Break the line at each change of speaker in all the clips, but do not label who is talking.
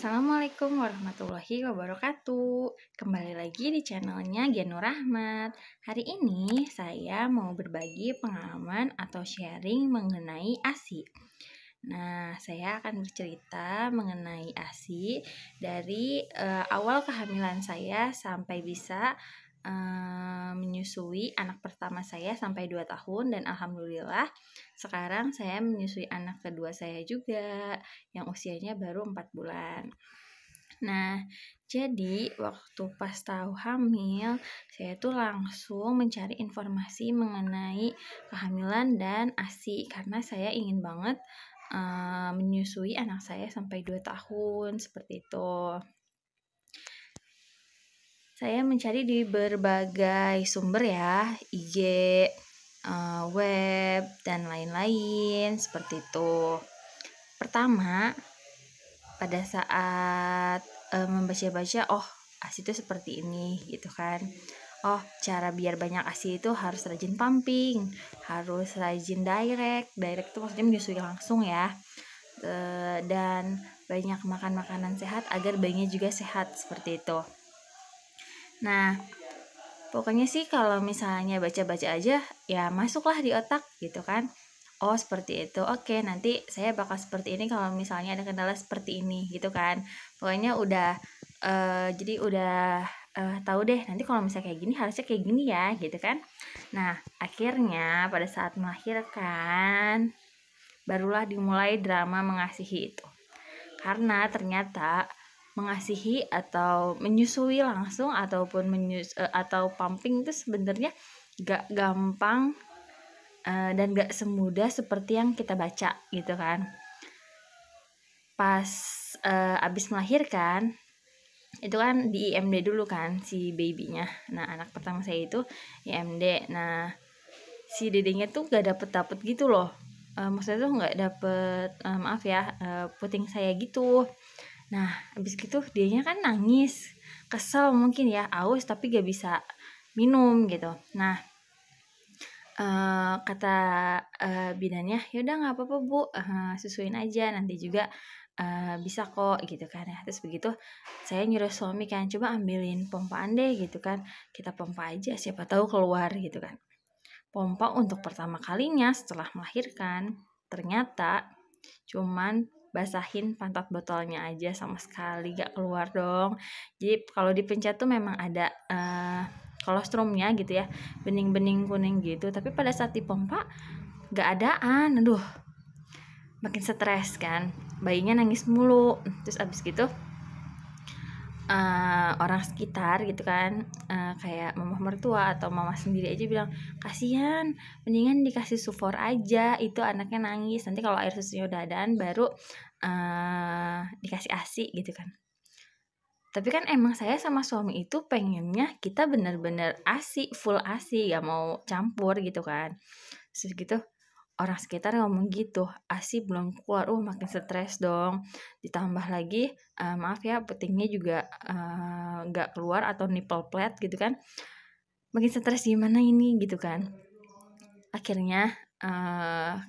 Assalamualaikum warahmatullahi wabarakatuh. Kembali lagi di channelnya Gianur Rahmat. Hari ini saya mau berbagi pengalaman atau sharing mengenai ASI. Nah, saya akan bercerita mengenai ASI dari awal kehamilan saya sampai bisa menyusui anak pertama saya sampai 2 tahun, dan alhamdulillah sekarang saya menyusui anak kedua saya juga yang usianya baru 4 bulan. Nah, jadi waktu pas tahu hamil, saya tuh langsung mencari informasi mengenai kehamilan dan ASI karena saya ingin banget menyusui anak saya sampai 2 tahun seperti itu. Saya mencari di berbagai sumber ya, IG, web, dan lain-lain seperti itu. Pertama, pada saat membaca-baca, oh ASI itu seperti ini gitu kan. Oh, cara biar banyak ASI itu harus rajin pumping, harus rajin direct itu maksudnya menyusui langsung ya. Dan banyak makan makanan sehat agar bayinya juga sehat seperti itu. Nah, pokoknya sih kalau misalnya baca-baca aja ya masuklah di otak gitu kan. Oh seperti itu, oke nanti saya bakal seperti ini kalau misalnya ada kendala seperti ini gitu kan. Pokoknya udah jadi udah tahu deh nanti kalau misalnya kayak gini harusnya kayak gini ya gitu kan. Nah akhirnya pada saat melahirkan barulah dimulai drama mengasihi itu, karena ternyata mengasihi atau menyusui langsung ataupun atau pumping itu sebenarnya gak gampang dan gak semudah seperti yang kita baca gitu kan. Pas abis melahirkan itu kan di IMD dulu kan si babynya. Nah anak pertama saya itu IMD. Nah si dedenya tuh gak dapet gitu loh. Maksudnya tuh gak dapet puting saya gitu. Nah abis gitu dianya kan nangis, kesel mungkin ya, aus tapi gak bisa minum gitu. Nah kata bidannya, yaudah gak apa-apa bu, susuin aja nanti juga bisa kok gitu kan ya. Terus begitu saya nyuruh suami kan, coba ambilin pompaan deh gitu kan, kita pompa aja siapa tahu keluar gitu kan. Pompa untuk pertama kalinya setelah melahirkan, ternyata cuman basahin pantat botolnya aja, sama sekali gak keluar dong. Jadi kalau dipencet tuh memang ada kolostrumnya gitu ya, bening-bening kuning gitu, tapi pada saat dipompa gak adaan. Aduh makin stres kan, bayinya nangis mulu. Terus abis gitu orang sekitar gitu kan, kayak mama mertua atau mama sendiri aja bilang, kasihan, mendingan dikasih sufor aja, itu anaknya nangis, nanti kalau air susunya udah adaan baru dikasih ASI gitu kan. Tapi kan emang saya sama suami itu pengennya kita bener-bener ASI, full ASI, gak mau campur gitu kan. Terus gitu orang sekitar ngomong gitu, ASI belum keluar, makin stres dong. Ditambah lagi maaf ya, putingnya juga gak keluar atau nipple plate gitu kan, makin stres gimana ini gitu kan. Akhirnya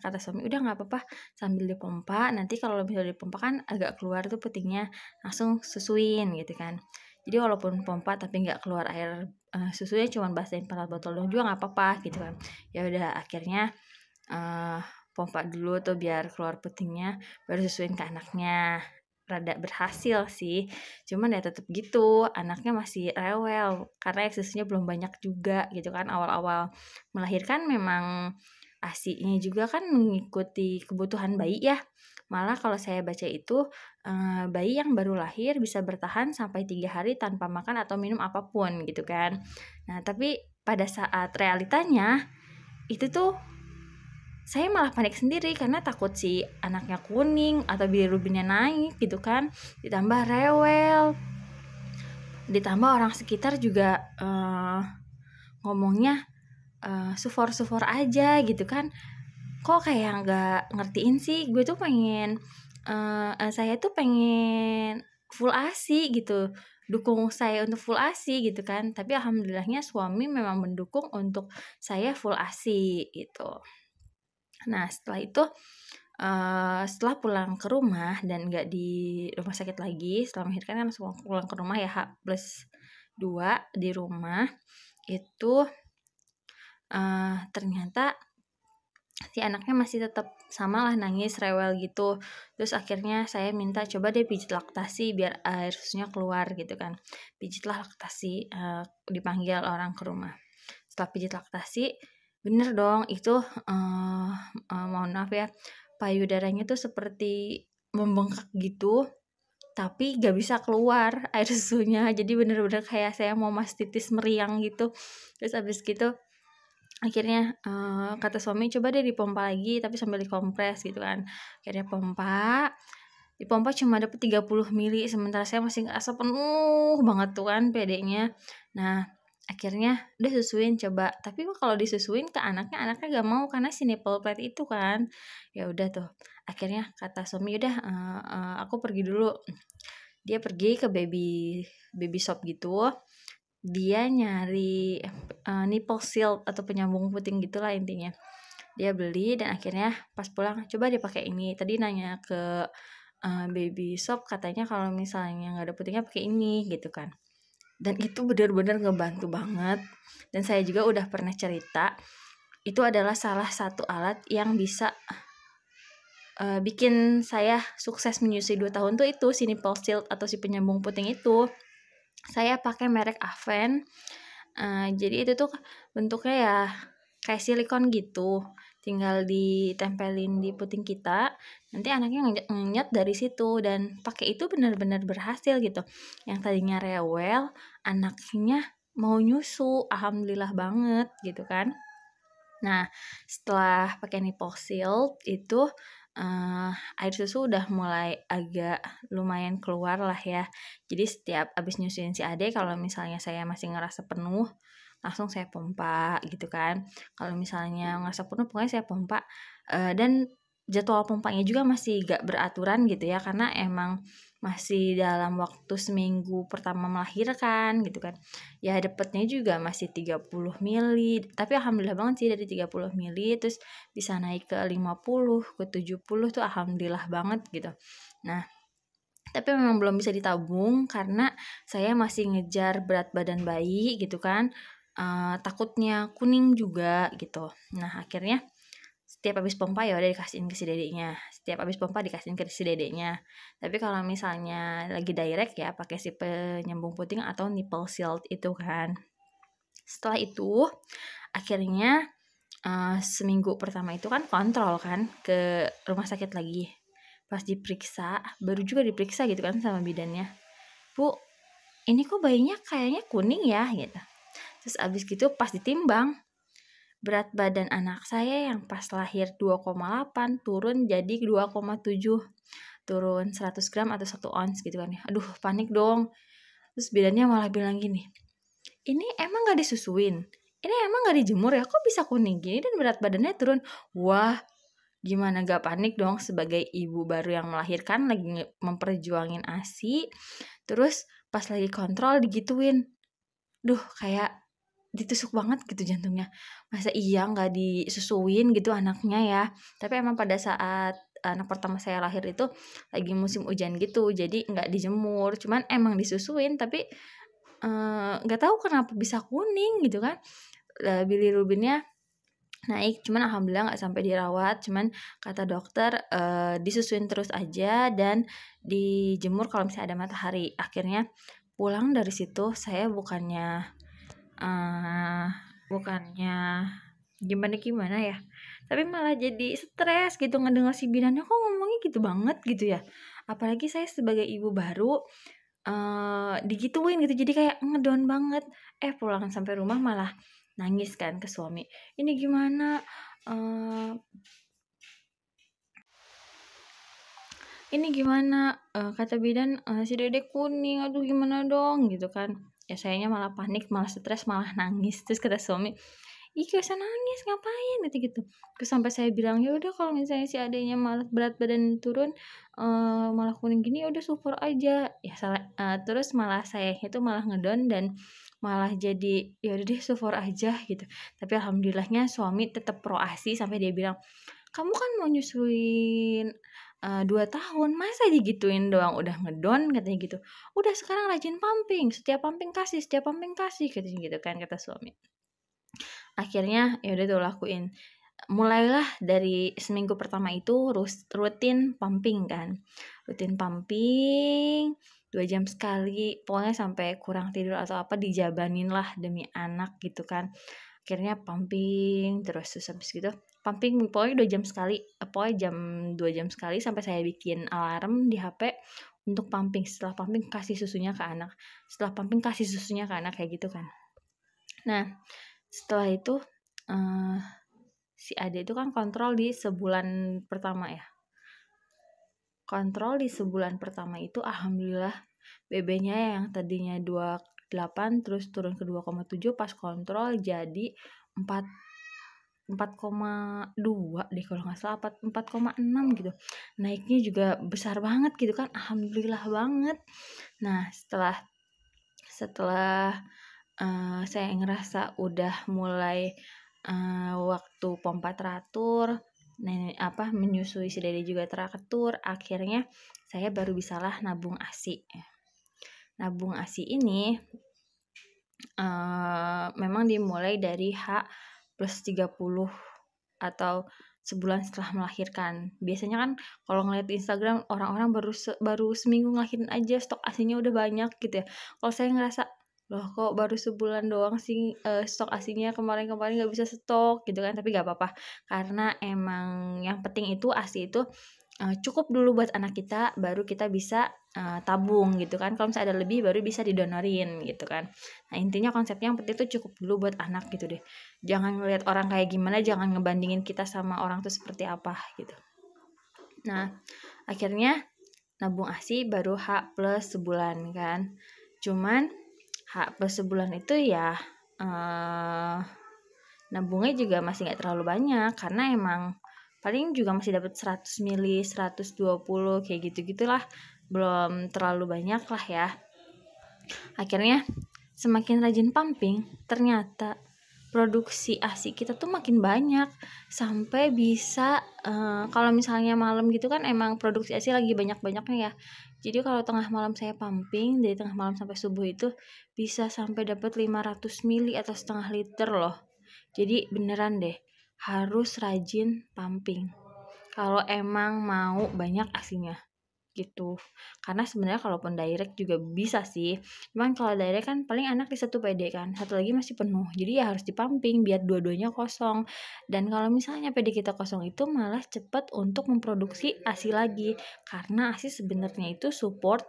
kata suami, udah gak apa-apa sambil dipompa, nanti kalau misalnya dipompa kan agak keluar tuh putingnya, langsung susuin gitu kan. Jadi walaupun pompa tapi gak keluar air susunya, cuma basahin pantat botol dong juga gak apa-apa gitu kan. Ya udah akhirnya pompa dulu tuh biar keluar putingnya, baru susuin ke anaknya. Rada berhasil sih, cuman ya tetep gitu, anaknya masih rewel karena air susunya belum banyak juga gitu kan. Awal-awal melahirkan memang ASI-nya juga kan mengikuti kebutuhan bayi ya. Malah kalau saya baca itu bayi yang baru lahir bisa bertahan sampai 3 hari tanpa makan atau minum apapun gitu kan. Nah tapi pada saat realitanya itu tuh saya malah panik sendiri karena takut si anaknya kuning atau bilirubinnya naik gitu kan, ditambah rewel, ditambah orang sekitar juga ngomongnya sufor aja gitu kan. Kok kayak gak ngertiin sih, gue tuh pengen saya tuh pengen full ASI gitu, dukung saya untuk full ASI gitu kan. Tapi alhamdulillahnya suami memang mendukung untuk saya full ASI gitu. Nah setelah itu Setelah pulang ke rumah dan nggak di rumah sakit lagi, setelah melahirkan kan langsung pulang ke rumah ya, H+2 di rumah, itu ternyata si anaknya masih tetap sama lah, nangis, rewel gitu. Terus akhirnya saya minta coba deh pijit laktasi biar air susunya keluar gitu kan. Pijitlah laktasi, dipanggil orang ke rumah. Setelah pijit laktasi, bener dong itu mohon maaf ya, payudaranya tuh seperti membengkak gitu, tapi gak bisa keluar air susunya. Jadi bener-bener kayak saya mau mastitis meriang gitu. Terus abis gitu akhirnya kata suami coba deh dipompa lagi tapi sambil dikompres gitu kan. Akhirnya dipompa cuma dapet 30 mili, sementara saya masih ngerasa penuh banget tuh kan PD-nya. Nah akhirnya udah susuin coba, tapi kok kalau disusuin ke anaknya gak mau karena si nipple plate itu kan. Ya udah tuh akhirnya kata suami udah aku pergi dulu. Dia pergi ke baby shop gitu, dia nyari nipple shield atau penyambung puting gitulah intinya. Dia beli dan akhirnya pas pulang coba dia pakai ini. Tadi nanya ke baby shop, katanya kalau misalnya nggak ada putingnya pakai ini gitu kan. Dan itu benar-benar ngebantu banget. Dan saya juga udah pernah cerita, itu adalah salah satu alat yang bisa bikin saya sukses menyusui 2 tahun tuh itu si nipple shield atau si penyambung puting itu. Saya pakai merek Aven. Jadi itu tuh bentuknya ya kayak silikon gitu, tinggal ditempelin di puting kita, nanti anaknya ngenyet dari situ. Dan pakai itu benar-benar berhasil gitu. Yang tadinya rewel, anaknya mau nyusu, alhamdulillah banget gitu kan. Nah setelah pakai nipple shield itu air susu udah mulai agak lumayan keluar lah ya. Jadi setiap abis nyusuin si adek, kalau misalnya saya masih ngerasa penuh, langsung saya pompa gitu kan. Kalau misalnya ngerasa penuh, pokoknya saya pompa. Dan jadwal pompanya juga masih gak beraturan gitu ya, karena emang masih dalam waktu seminggu pertama melahirkan gitu kan. Ya dapetnya juga masih 30 mili, tapi alhamdulillah banget sih dari 30 mili terus bisa naik ke 50, ke 70 tuh alhamdulillah banget gitu. Nah tapi memang belum bisa ditabung karena saya masih ngejar berat badan bayi gitu kan. Takutnya kuning juga gitu. Nah akhirnya setiap habis pompa ya udah dikasihin ke si dedeknya. Setiap habis pompa dikasihin ke si dedeknya. Tapi kalau misalnya lagi direct ya pakai si penyambung puting atau nipple shield itu kan. Setelah itu akhirnya seminggu pertama itu kan kontrol kan ke rumah sakit lagi. Pas diperiksa, baru juga diperiksa gitu kan sama bidannya, Bu, ini kok bayinya kayaknya kuning ya gitu. Terus abis gitu pas ditimbang, berat badan anak saya yang pas lahir 2,8 turun jadi 2,7, turun 100 gram atau 1 ons gitu kan ya. Aduh panik dong. Terus bidannya malah bilang gini, ini emang gak disusuin? Ini emang gak dijemur ya? Kok bisa kuning gini dan berat badannya turun? Wah, gimana gak panik dong sebagai ibu baru yang melahirkan, lagi memperjuangin ASI. Terus pas lagi kontrol digituin. Duh, kayak ditusuk banget gitu jantungnya. Masa iya gak disusuin gitu anaknya ya? Tapi emang pada saat anak pertama saya lahir itu lagi musim hujan gitu, jadi gak dijemur. Cuman emang disusuin, tapi gak tahu kenapa bisa kuning gitu kan. Bilirubinnya naik, cuman alhamdulillah gak sampai dirawat. Cuman kata dokter disusuin terus aja dan dijemur kalau misalnya ada matahari. Akhirnya pulang dari situ saya bukannya gimana ya, tapi malah jadi stres gitu ngedenger si bidannya kok ngomongnya gitu banget gitu ya. Apalagi saya sebagai ibu baru digituin gitu, jadi kayak ngedown banget. Pulang sampai rumah malah nangis kan ke suami, ini gimana kata bidan si dedek kuning, aduh gimana dong gitu kan. Ya sayanya malah panik, malah stres, malah nangis. Terus kata suami, ih gak usah nangis, ngapain gitu. Terus sampai saya bilang, ya udah kalau misalnya si adenya malah berat badan turun, malah kuning gini, udah support aja. Ya salah. Terus malah saya itu malah ngedown dan malah jadi ya udah deh support aja gitu. Tapi alhamdulillahnya suami tetap pro ASI sampai dia bilang, kamu kan mau nyusuin 2 tahun, masa digituin doang udah ngedon katanya gitu. Udah sekarang rajin pumping, setiap pumping kasih katanya gitu kan kata suami. Akhirnya ya udah tuh lakuin. Mulailah dari seminggu pertama itu rutin pumping kan. Rutin pumping 2 jam sekali, pokoknya sampai kurang tidur atau apa dijabanin lah demi anak gitu kan. Akhirnya pumping terus habis gitu pumping pokoknya 2 jam sekali, pokoknya 2 jam sekali sampai saya bikin alarm di HP untuk pumping. Setelah pumping kasih susunya ke anak. Setelah pumping kasih susunya ke anak kayak gitu kan. Nah, setelah itu si Ade itu kan kontrol di sebulan pertama ya. Kontrol di sebulan pertama itu alhamdulillah BB-nya yang tadinya 28 terus turun ke 2,7 pas kontrol jadi 4,2 deh kalau nggak salah 4,6 gitu. Naiknya juga besar banget gitu kan, alhamdulillah banget. Nah setelah saya ngerasa udah mulai waktu pompa teratur, menyusui si Dede juga teratur, akhirnya saya baru bisalah nabung ASI. Nabung ASI ini memang dimulai dari H+30 atau sebulan setelah melahirkan. Biasanya kan kalau ngeliat di Instagram orang-orang baru seminggu ngelahirin aja stok ASInya udah banyak gitu ya. Kalau saya ngerasa loh kok baru sebulan doang sih stok ASInya, kemarin-kemarin nggak bisa stok gitu kan, tapi nggak apa-apa karena emang yang penting itu ASI itu cukup dulu buat anak kita, baru kita bisa tabung gitu kan. Kalau misalnya ada lebih baru bisa didonorin gitu kan. Nah intinya konsepnya yang penting itu cukup dulu buat anak gitu deh. Jangan ngelihat orang kayak gimana, jangan ngebandingin kita sama orang tuh seperti apa gitu. Nah akhirnya nabung ASI baru H+1 kan. Cuman H+1 itu ya nabungnya juga masih gak terlalu banyak karena emang paling juga masih dapat 100 mili, 120 kayak gitu-gitulah, belum terlalu banyak lah ya. Akhirnya semakin rajin pumping, ternyata produksi ASI kita tuh makin banyak sampai bisa kalau misalnya malam gitu kan emang produksi ASI lagi banyak-banyaknya ya. Jadi kalau tengah malam saya pumping, dari tengah malam sampai subuh itu bisa sampai dapat 500 mili atau setengah liter loh. Jadi beneran deh harus rajin pumping kalau emang mau banyak ASInya gitu. Karena sebenarnya kalaupun direct juga bisa sih, cuman kalau direct kan paling anak di satu PD kan, satu lagi masih penuh, jadi ya harus dipumping biar dua-duanya kosong. Dan kalau misalnya PD kita kosong itu malah cepat untuk memproduksi ASI lagi, karena ASI sebenarnya itu support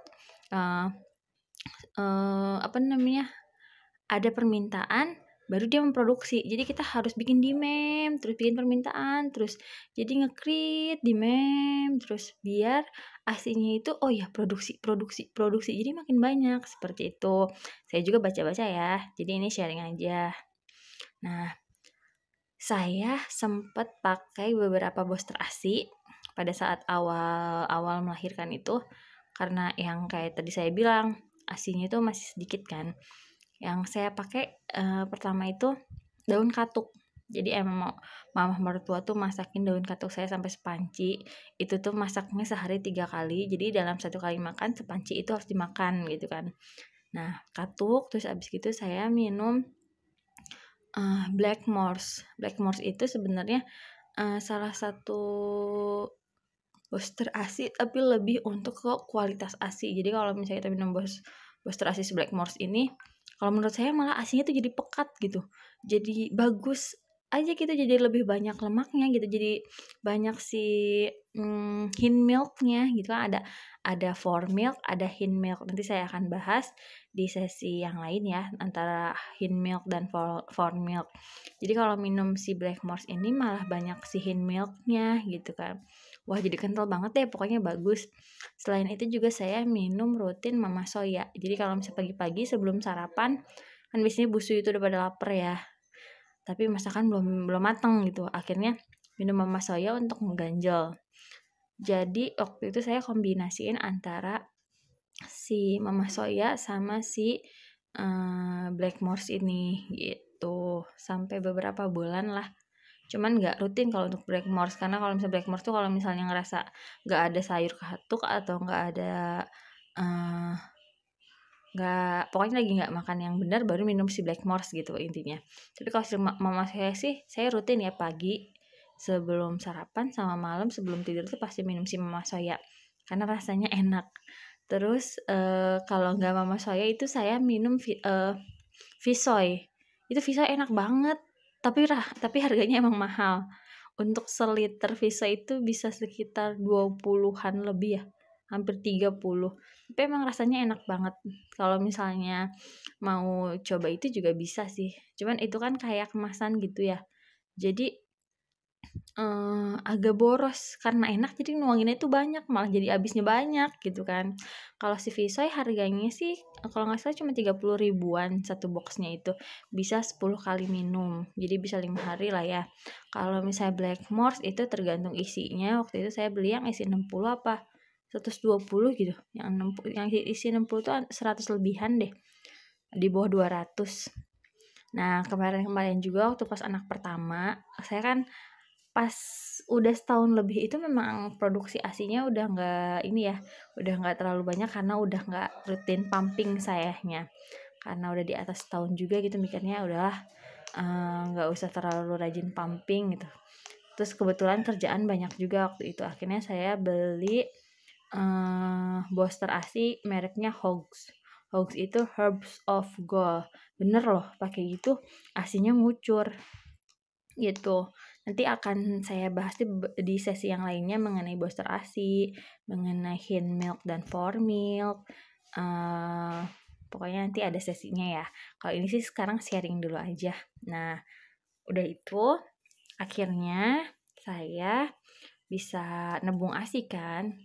ada permintaan baru dia memproduksi. Jadi kita harus bikin demand, terus bikin permintaan, terus jadi nge-create demand, terus biar ASINya itu produksi. Jadi makin banyak seperti itu. Saya juga baca-baca ya. Jadi ini sharing aja. Nah, saya sempat pakai beberapa booster ASI pada saat awal melahirkan itu karena yang kayak tadi saya bilang ASINya itu masih sedikit kan. Yang saya pakai pertama itu daun katuk. Jadi emang mama mertua tuh masakin daun katuk saya sampai sepanci. Itu tuh masaknya sehari 3 kali. Jadi dalam 1 kali makan sepanci itu harus dimakan gitu kan. Nah katuk, terus abis gitu saya minum Blackmores. Blackmores itu sebenarnya salah satu booster ASI tapi lebih untuk ke kualitas ASI. Jadi kalau misalnya kita minum booster ASI Blackmores ini, kalau menurut saya malah ASINya tuh jadi pekat gitu, jadi bagus aja gitu, jadi lebih banyak lemaknya gitu, jadi banyak si hin milknya gitu kan. Ada for milk, ada hin milk, nanti saya akan bahas di sesi yang lain ya antara hin milk dan for milk. Jadi kalau minum si Blackmores ini malah banyak si hin milknya gitu kan. Wah jadi kental banget deh, pokoknya bagus. Selain itu juga saya minum rutin Mama Soya. Jadi kalau misalnya pagi-pagi sebelum sarapan, kan biasanya busu itu udah pada lapar ya, tapi masakan belum mateng gitu. Akhirnya minum Mama Soya untuk mengganjal. Jadi waktu itu saya kombinasiin antara si Mama Soya sama si Blackmores ini gitu. Sampai beberapa bulan lah. cuman nggak rutin kalau untuk Blackmores, karena kalau misalnya Blackmores tuh kalau misalnya ngerasa nggak ada sayur katuk atau nggak ada eh, nggak pokoknya lagi nggak makan yang benar baru minum si Blackmores gitu intinya. Tapi kalau si mama saya sih, saya rutin ya pagi sebelum sarapan sama malam sebelum tidur tuh pasti minum si mama soya karena rasanya enak. Terus kalau nggak mama soya itu saya minum Visoy. Itu Visoy enak banget, tapi harganya emang mahal. Untuk seliter Visoy itu bisa sekitar 20-an lebih ya, hampir 30. Tapi emang rasanya enak banget. Kalau misalnya mau coba itu juga bisa sih. Cuman itu kan kayak kemasan gitu ya. Jadi agak boros karena enak jadi nuanginnya itu banyak, malah jadi habisnya banyak gitu kan. Kalau si Visoy harganya sih kalau nggak salah cuma 30 ribuan satu boxnya itu. Bisa 10 kali minum. Jadi bisa 5 hari lah ya. Kalau misalnya Blackmores itu tergantung isinya. Waktu itu saya beli yang isi 60 apa 120 gitu. Yang isi 60 tuh 100 lebihan deh. Di bawah 200. Nah, kemarin-kemarin juga waktu pas anak pertama, saya kan pas udah setahun lebih itu memang produksi ASI-nya udah nggak ini ya, udah nggak terlalu banyak karena udah nggak rutin pumping sayanya. Karena udah di atas setahun juga gitu mikirnya udahlah nggak usah terlalu rajin pumping gitu. Terus kebetulan kerjaan banyak juga waktu itu. Akhirnya saya beli booster ASI mereknya Hogs. Hogs itu Herbs of Gold. Bener loh pakai gitu ASINya ngucur gitu. Nanti akan saya bahas di sesi yang lainnya mengenai booster ASI, mengenai Hind Milk dan For Milk. Pokoknya nanti ada sesinya ya. Kalau ini sih sekarang sharing dulu aja. Nah, udah itu akhirnya saya bisa nebung ASI kan.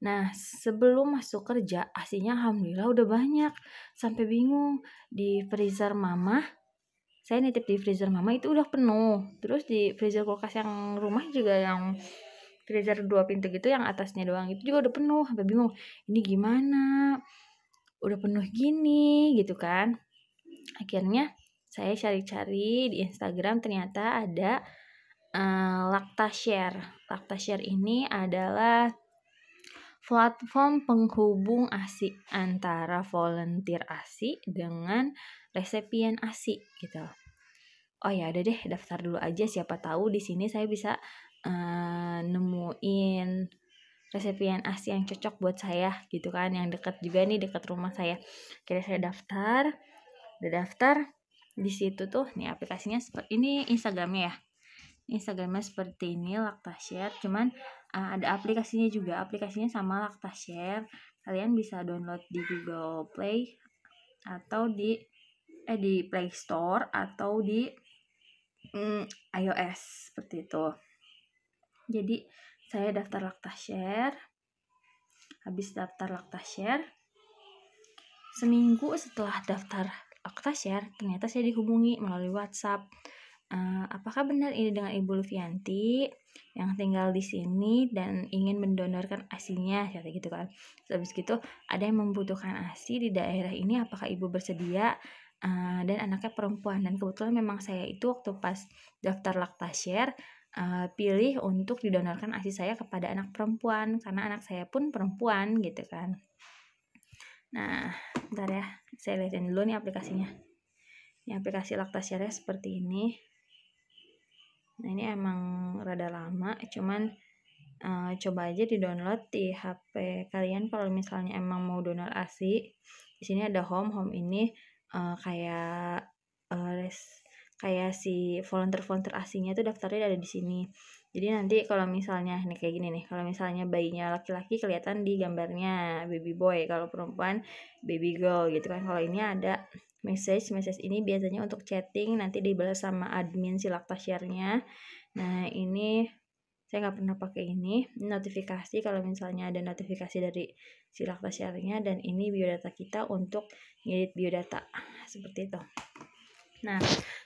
Nah, sebelum masuk kerja, ASINya alhamdulillah udah banyak. Sampai bingung di freezer mama. Saya nitip di freezer mama itu udah penuh. Terus di freezer kulkas yang rumah juga yang freezer 2 pintu gitu yang atasnya doang itu juga udah penuh. Sampai bingung, ini gimana? Udah penuh gini gitu kan. Akhirnya saya cari-cari di Instagram ternyata ada Lactashare. Lactashare ini adalah platform penghubung ASI antara volunteer ASI dengan resepien ASI gitu. Oh ya udah deh daftar dulu aja, siapa tahu di sini saya bisa nemuin resepien ASI yang cocok buat saya gitu kan, yang dekat juga nih, dekat rumah saya. Kira saya udah daftar di situ tuh nih aplikasinya seperti ini, Instagramnya ya. Instagramnya seperti ini Lactashare, cuman ada aplikasinya juga, aplikasinya sama Lactashare. Kalian bisa download di Google Play atau di Play Store atau di iOS seperti itu. Jadi saya daftar Lactashare. Habis daftar Lactashare, seminggu setelah daftar Lactashare ternyata saya dihubungi melalui WhatsApp. Apakah benar ini dengan Ibu Lufianti yang tinggal di sini dan ingin mendonorkan ASI-nya, kata gitu kan. Terus habis gitu ada yang membutuhkan ASI di daerah ini, apakah Ibu bersedia? Dan anaknya perempuan, dan kebetulan memang saya itu waktu pas daftar Lactashare pilih untuk didonorkan ASI saya kepada anak perempuan karena anak saya pun perempuan gitu kan. Nah, bentar ya, saya lihatin dulu nih aplikasinya. Ini aplikasi Lactashare seperti ini. Nah, ini emang rada lama, cuman coba aja di-download di HP kalian kalau misalnya emang mau donor ASI. Di sini ada home ini kayak si volunteer ASI-nya tuh daftarnya ada di sini. Jadi nanti kalau misalnya nih kayak gini nih, kalau misalnya bayinya laki-laki kelihatan di gambarnya baby boy, kalau perempuan baby girl gitu kan. Kalau ini ada message ini biasanya untuk chatting, nanti dibalas sama admin si Lactashare-nya. Nah, ini saya nggak pernah pakai ini notifikasi kalau misalnya ada notifikasi dari si Lactashare-nya, dan ini biodata kita untuk ngedit biodata seperti itu. Nah,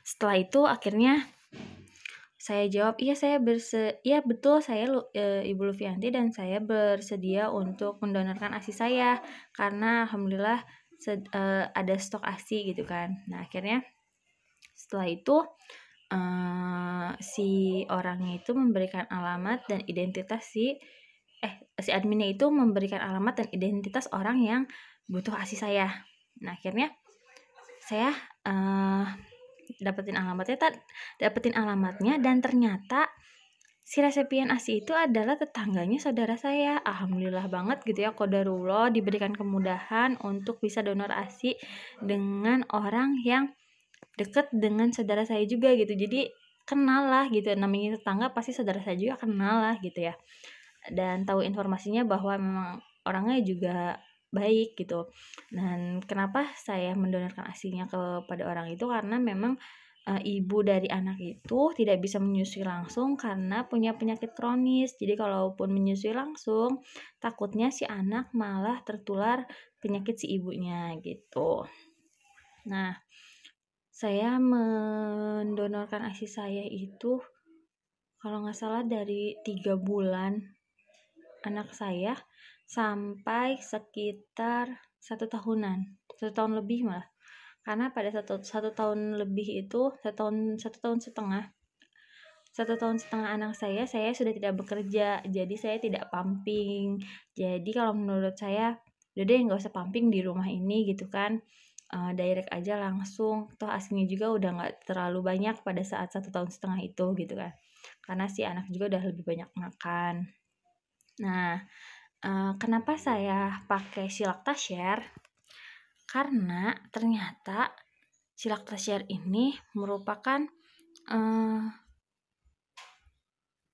setelah itu akhirnya saya jawab, iya betul saya Ibu Lufianti dan saya bersedia untuk mendonorkan ASI saya karena alhamdulillah ada stok ASI gitu kan. Nah, akhirnya setelah itu si orangnya itu memberikan alamat dan identitas si adminnya itu memberikan alamat dan identitas orang yang butuh ASI saya. Nah, akhirnya saya dapetin alamatnya dan ternyata si resepien ASI itu adalah tetangganya saudara saya. Alhamdulillah banget gitu ya, qadarullah diberikan kemudahan untuk bisa donor ASI dengan orang yang deket dengan saudara saya juga gitu. Jadi kenal lah gitu, namanya tetangga pasti saudara saya juga kenal lah gitu ya. Dan tahu informasinya bahwa memang orangnya juga baik gitu. Dan kenapa saya mendonorkan ASI-nya kepada orang itu karena memang ibu dari anak itu tidak bisa menyusui langsung karena punya penyakit kronis. Jadi kalaupun menyusui langsung, takutnya si anak malah tertular penyakit si ibunya gitu. Nah, saya mendonorkan ASI saya itu kalau nggak salah dari 3 bulan anak saya sampai sekitar 1 tahunan, 1 tahun lebih malah. Karena pada satu tahun lebih itu, 1 tahun setengah anak saya sudah tidak bekerja, jadi saya tidak pumping. Jadi kalau menurut saya, udah deh nggak usah pumping di rumah ini gitu kan, direct aja langsung, toh ASINya juga udah nggak terlalu banyak pada saat 1 tahun setengah itu gitu kan, karena si anak juga udah lebih banyak makan. Nah, kenapa saya pakai Silactashare? Karena ternyata Silactashare ini merupakan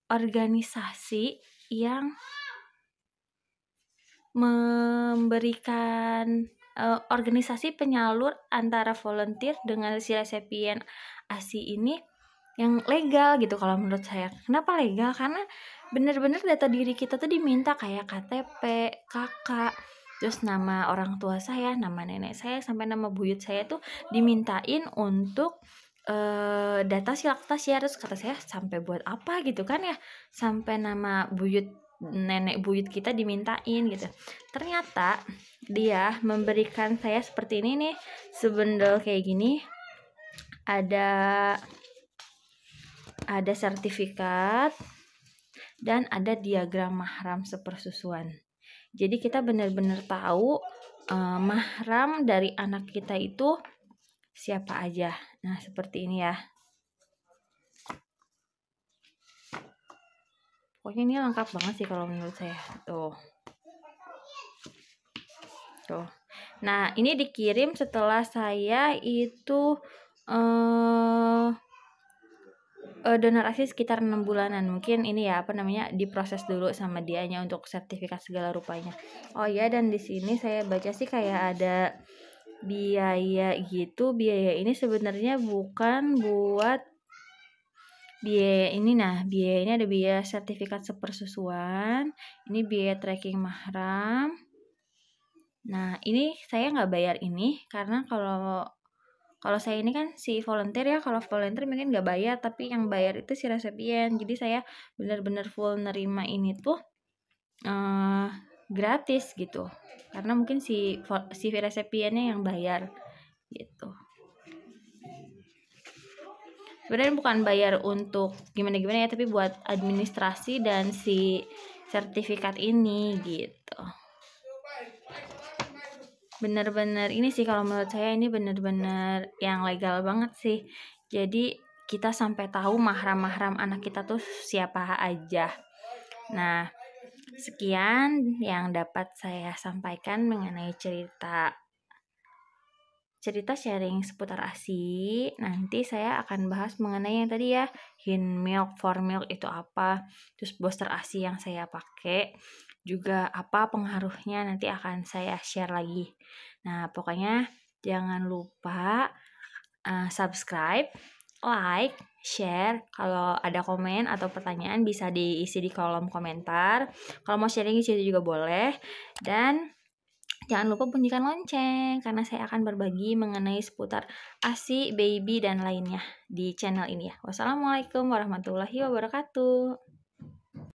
organisasi yang memberikan organisasi penyalur antara volunteer dengan si resepien ASI ini yang legal gitu kalau menurut saya. Kenapa legal? Karena bener-bener data diri kita tuh diminta kayak KTP, kakak, terus nama orang tua saya, nama nenek saya, sampai nama buyut saya tuh dimintain untuk data Silactashare. Terus kata saya, sampai buat apa gitu kan ya, sampai nama buyut nenek buyut kita dimintain gitu. Ternyata dia memberikan saya seperti ini nih, sebendel kayak gini, ada sertifikat dan ada diagram mahram sepersusuan. Jadi kita benar-benar tahu mahram dari anak kita itu siapa aja. Nah, seperti ini ya. Pokoknya ini lengkap banget sih kalau menurut saya. Tuh. Nah, ini dikirim setelah saya itu donor ASI sekitar 6 bulanan. Mungkin ini ya diproses dulu sama dianya untuk sertifikat segala rupanya. Oh iya, dan di sini saya baca sih kayak ada biaya gitu. Biaya ini sebenarnya bukan buat biaya ini. Nah, biaya ini ada biaya sertifikat sepersusuan, ini biaya tracking mahram. Nah, ini saya nggak bayar ini karena kalau saya ini kan si volunteer ya, kalau volunteer mungkin nggak bayar, tapi yang bayar itu si resepien. Jadi saya benar-benar full nerima ini tuh gratis gitu, karena mungkin si resepiennya yang bayar gitu. Sebenarnya bukan bayar untuk gimana-gimana ya, tapi buat administrasi dan si sertifikat ini gitu. Bener-bener ini sih kalau menurut saya ini bener-bener yang legal banget sih. Jadi kita sampai tahu mahram-mahram anak kita tuh siapa aja. Nah, sekian yang dapat saya sampaikan mengenai cerita sharing seputar ASI. Nanti saya akan bahas mengenai yang tadi ya, hin milk, for milk itu apa, terus booster ASI yang saya pakai juga apa pengaruhnya, nanti akan saya share lagi. Nah, pokoknya jangan lupa subscribe, like, share. Kalau ada komen atau pertanyaan bisa diisi di kolom komentar. Kalau mau sharing di situ juga boleh. Dan jangan lupa bunyikan lonceng karena saya akan berbagi mengenai seputar ASI, baby, dan lainnya di channel ini ya. Wassalamualaikum warahmatullahi wabarakatuh.